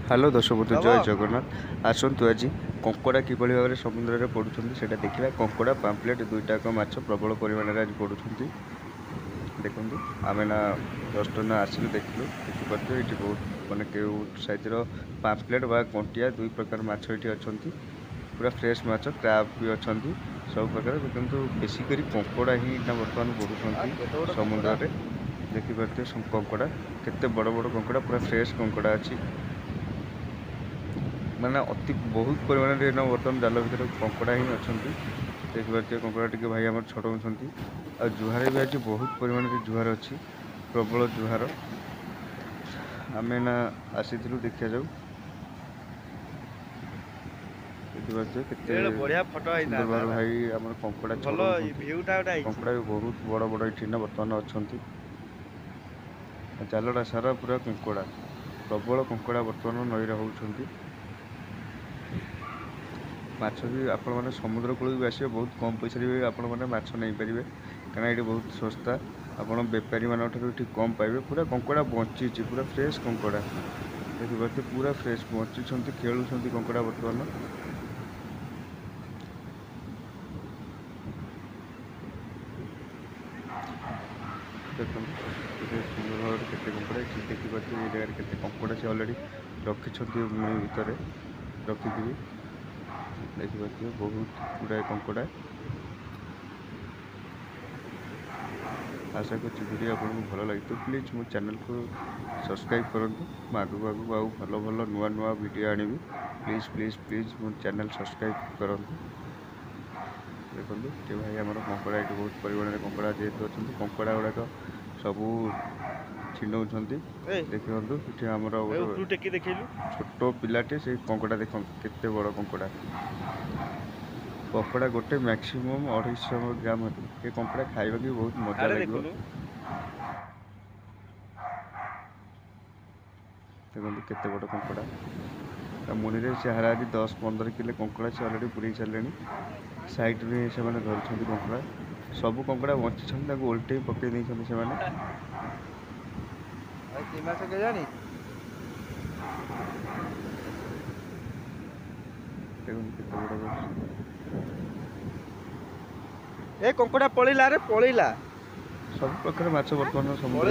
Hello दर्शक बंधु जय जगन्नाथ आसतु आज कंकड़ा किभली भाव में समुद्र में पड़ुंट से देखा कंकड़ा पाम्पलेट दुईटाक माछ प्रबल परिमाण में आज पड़ुंट देखूँ आम ना जस्ट ना आसिलु देखिलु देखिपे ये बहुत मानने के सैजर पाम्पलेट बा कंटिया दुई प्रकार माछ ये अच्छा पूरा फ्रेश माछ क्रैब भी अच्छा सब प्रकार किंतु बेसिकली कंकड़ा ही ना बर्तमान बढ़ुंट समुद्र में देखिपे कंकड़ा केते बड़ बड़ कंकड़ा पूरा फ्रेश कंकड़ा अच्छी माने अति बहुत परिमाण में बर्तमान जाल भर कंकड़ा ही अच्छा देखिए कंकड़ा टी भाई आम छड़ाऊँ आ जुहार भी आज बहुत परिमाण में जुहार अच्छी प्रबल जुहार आम ना आसी देखा जाऊ देखिए बढ़िया फोटो सुंदर भाव भाई आम कंकड़ा छड़ाऊँ कंकड़ा भी बहुत बड़ बड़ ये बर्तमान अच्छा जालटा सारा पूरा कंकड़ा प्रबल कंकड़ा बर्तमान नई होती माछ भी आपण मैंने समुद्र कूल भी आसवे बहुत कम पैसा भी आपण मैंने माछ नहीं पारे कहीं ये बहुत सस्ता आपण बेपारी मान कम पाइबे पूरा कंकड़ा बंची पूरा फ्रेश कंकड़ा देखिए पूरा फ्रेश बंची खेलुं कंकड़ा बर्तमान देखते सुंदर भाव केते कंकड़ा देखिए ये जगह केते कंकड़ा से अलरेडी रखी भितर रखिकी देखिए बहुत गुड़ाए कंकड़ा आशा कर वीडियो आपको भल लगी तो प्लीज मो चैनल को सब्सक्राइब करूँ आगू आगू आउ भल भल नुआ नुआ वीडियो आनी प्लीज प्लीज प्लीज मो चैनल सब्सक्राइब करूँ देखो ये भाई आम कंकड़ा ये बहुत परिमाण में कंकड़ा जेहतु अच्छा कंकड़ा गुड़ाक सबू छिंडौं देखिए ये आमर छोट पिलाटे से कंकड़ा देख केते बड़ कंकड़ा कंकड़ा गोटे मैक्सिमम 250 ग्राम ये कंकड़ा खाइबा की बहुत मजा लगे देखो केते बड़ कंकड़ा मुनि से हाराहारी 10-15 किलो कंकड़ा से अलरेडी पूरे सारे साइड्रे से धरती कंकड़ा सबू कंकड़ा बची ओल्टे पकई नहीं से ए कंकड़ा पळिला रे पळिला सब प्रकार माछ बर्तमान समुद्र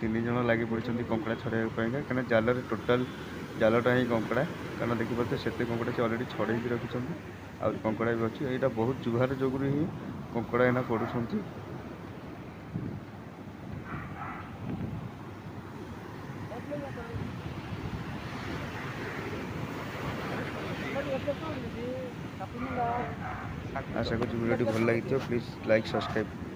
तीन जन लगी पड़ी कंकड़ा छड़ाई कहीं जाल टोटाल जालटा ही कंकड़ा कारण देखिए से कंकड़ा से अलरेडी छड़े रखिंट आ कंकड़ा भी अच्छी यहाँ बहुत जुहार जो ही कंकड़ा एना पड़ुंट आशा कर वीडियो भल लगी प्लीज लाइक सब्सक्राइब।